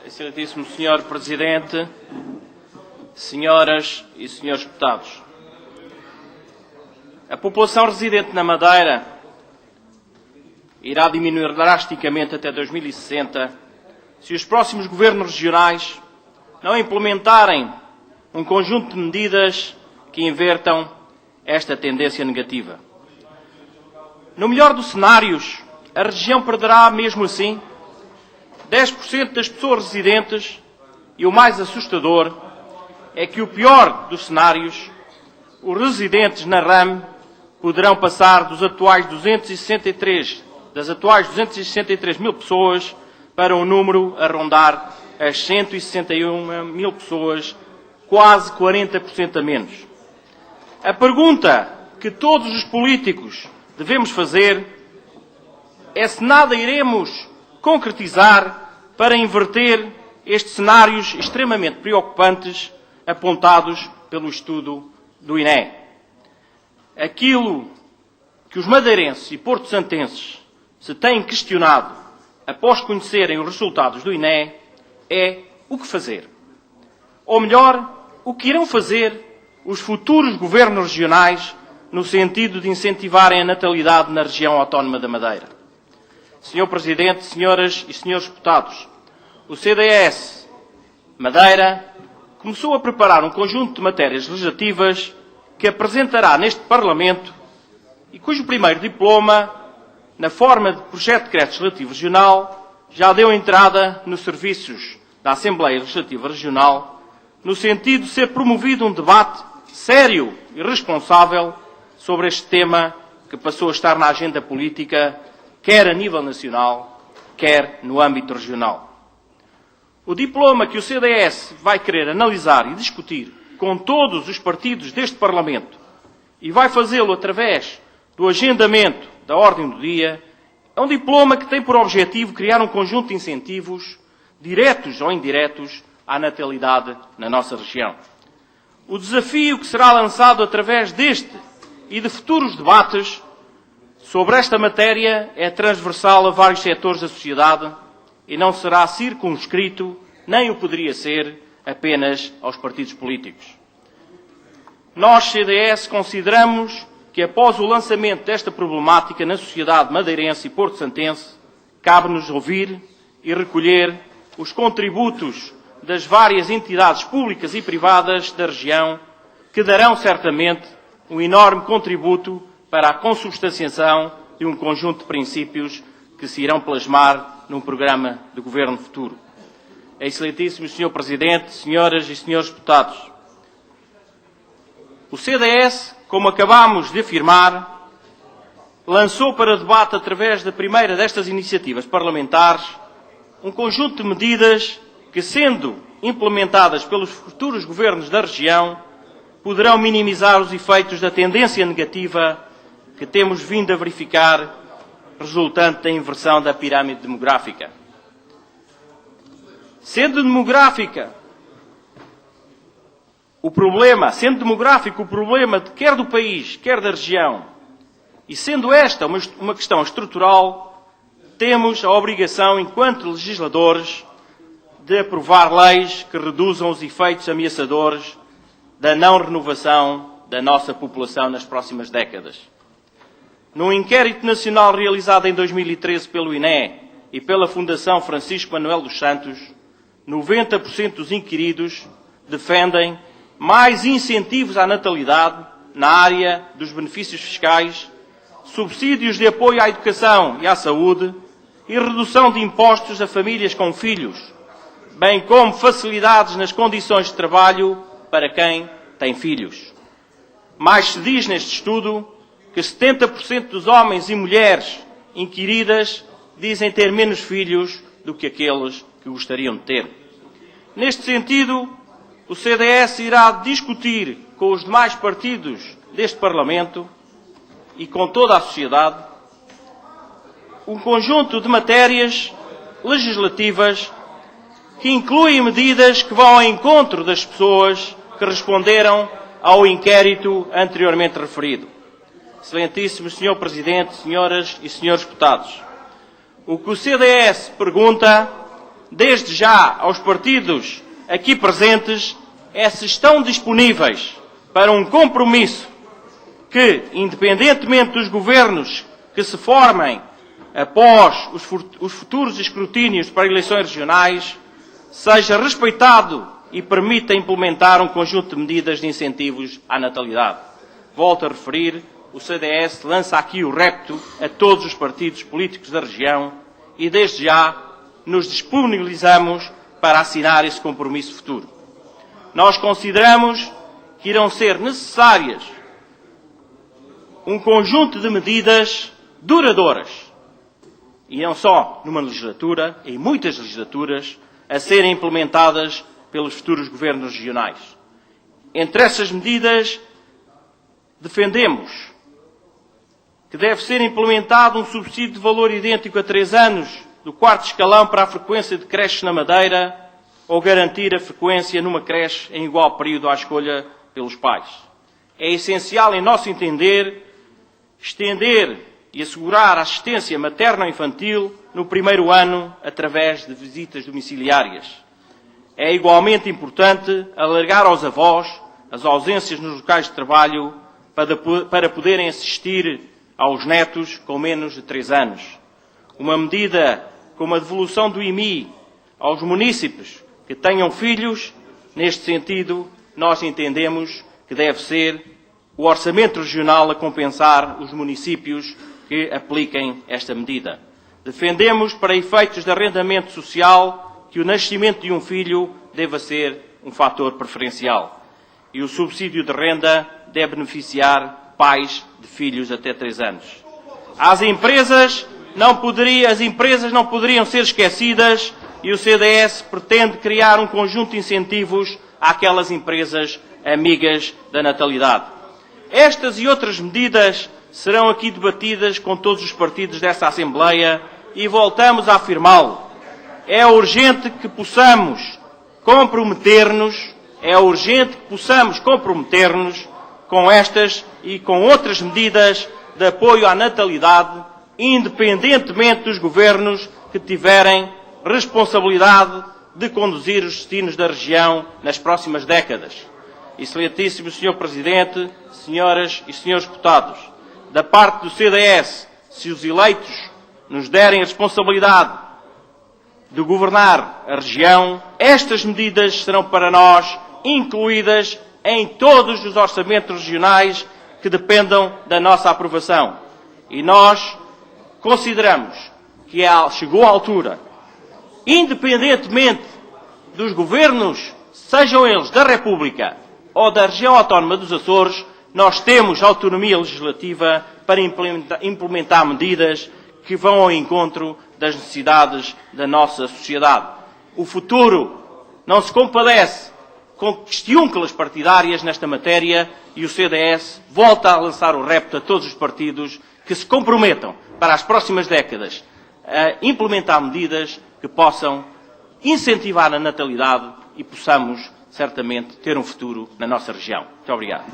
Excelentíssimo Senhor Presidente, senhoras e senhores deputados, a população residente na Madeira irá diminuir drasticamente até 2060 se os próximos governos regionais não implementarem um conjunto de medidas que invertam esta tendência negativa. No melhor dos cenários, a região perderá, mesmo assim, 10% das pessoas residentes e o mais assustador é que o pior dos cenários, os residentes na RAM poderão passar das atuais 263 mil pessoas para um número a rondar as 161 mil pessoas, quase 40% a menos. A pergunta que todos os políticos devemos fazer é se nada iremos concretizar para inverter estes cenários extremamente preocupantes apontados pelo estudo do INE. Aquilo que os madeirenses e porto-santenses se têm questionado após conhecerem os resultados do INE é o que fazer. Ou melhor, o que irão fazer os futuros governos regionais no sentido de incentivarem a natalidade na região autónoma da Madeira. Senhor Presidente, senhoras e senhores deputados, o CDS Madeira começou a preparar um conjunto de matérias legislativas que apresentará neste Parlamento e cujo primeiro diploma, na forma de projeto de decreto legislativo regional, já deu entrada nos serviços da Assembleia Legislativa Regional, no sentido de ser promovido um debate sério e responsável sobre este tema que passou a estar na agenda política, quer a nível nacional, quer no âmbito regional. O diploma que o CDS vai querer analisar e discutir com todos os partidos deste Parlamento e vai fazê-lo através do agendamento da ordem do dia, é um diploma que tem por objetivo criar um conjunto de incentivos, diretos ou indiretos, à natalidade na nossa região. O desafio que será lançado através deste e de futuros debates sobre esta matéria é transversal a vários setores da sociedade e não será circunscrito, nem o poderia ser, apenas aos partidos políticos. Nós, CDS, consideramos que após o lançamento desta problemática na sociedade madeirense e porto-santense, cabe-nos ouvir e recolher os contributos das várias entidades públicas e privadas da região, que darão certamente um enorme contributo para a consubstanciação de um conjunto de princípios que se irão plasmar num programa de governo futuro. Excelentíssimo Sr. Presidente, senhoras e senhores deputados, o CDS, como acabamos de afirmar, lançou para debate, através da primeira destas iniciativas parlamentares, um conjunto de medidas que, sendo implementadas pelos futuros governos da região, poderão minimizar os efeitos da tendência negativa que temos vindo a verificar, resultante da inversão da pirâmide demográfica. Sendo demográfico o problema quer do país, quer da região, e sendo esta uma questão estrutural, temos a obrigação, enquanto legisladores, de aprovar leis que reduzam os efeitos ameaçadores da não renovação da nossa população nas próximas décadas. Num inquérito nacional realizado em 2013 pelo INE e pela Fundação Francisco Manuel dos Santos, 90% dos inquiridos defendem mais incentivos à natalidade na área dos benefícios fiscais, subsídios de apoio à educação e à saúde e redução de impostos a famílias com filhos, bem como facilidades nas condições de trabalho para quem tem filhos. Mais se diz neste estudo que 70% dos homens e mulheres inquiridas dizem ter menos filhos do que aqueles que gostariam de ter. Neste sentido, o CDS irá discutir com os demais partidos deste Parlamento e com toda a sociedade um conjunto de matérias legislativas que incluem medidas que vão ao encontro das pessoas que responderam ao inquérito anteriormente referido. Excelentíssimo Sr. Presidente, senhoras e senhores deputados, o que o CDS pergunta desde já aos partidos aqui presentes é se estão disponíveis para um compromisso que, independentemente dos governos que se formem após os futuros escrutínios para eleições regionais, seja respeitado e permita implementar um conjunto de medidas de incentivos à natalidade. Volto a referir, o CDS lança aqui o repto a todos os partidos políticos da região e, desde já, nos disponibilizamos para assinar esse compromisso futuro. Nós consideramos que irão ser necessárias um conjunto de medidas duradouras, e não só numa legislatura, em muitas legislaturas, a serem implementadas pelos futuros governos regionais. Entre essas medidas, defendemos que deve ser implementado um subsídio de valor idêntico a 3 anos do 4º escalão para a frequência de creches na Madeira ou garantir a frequência numa creche em igual período à escolha pelos pais. É essencial, em nosso entender, estender e assegurar a assistência materno-infantil no primeiro ano através de visitas domiciliárias. É igualmente importante alargar aos avós as ausências nos locais de trabalho para poderem assistir aos netos com menos de 3 anos. Uma medida como a devolução do IMI aos munícipes que tenham filhos, neste sentido, nós entendemos que deve ser o orçamento regional a compensar os municípios que apliquem esta medida. Defendemos, para efeitos de arrendamento social, que o nascimento de um filho deva ser um fator preferencial. E o subsídio de renda deve beneficiar pais de filhos até 3 anos. As empresas não poderiam ser esquecidas e o CDS pretende criar um conjunto de incentivos àquelas empresas amigas da natalidade. Estas e outras medidas serão aqui debatidas com todos os partidos desta Assembleia e voltamos a afirmá-lo. É urgente que possamos comprometer-nos com estas e com outras medidas de apoio à natalidade, independentemente dos governos que tiverem responsabilidade de conduzir os destinos da região nas próximas décadas. Excelentíssimo Sr. Presidente, senhoras e senhores deputados, da parte do CDS, se os eleitos nos derem a responsabilidade de governar a região, estas medidas serão para nós incluídas em todos os orçamentos regionais que dependam da nossa aprovação. E nós consideramos que chegou a altura, independentemente dos governos, sejam eles da República ou da região autónoma dos Açores, nós temos autonomia legislativa para implementar medidas que vão ao encontro das necessidades da nossa sociedade. O futuro não se compadece com questiúnculas partidárias nesta matéria e o CDS volta a lançar o repto a todos os partidos que se comprometam para as próximas décadas a implementar medidas que possam incentivar a natalidade e possamos, certamente, ter um futuro na nossa região. Muito obrigado.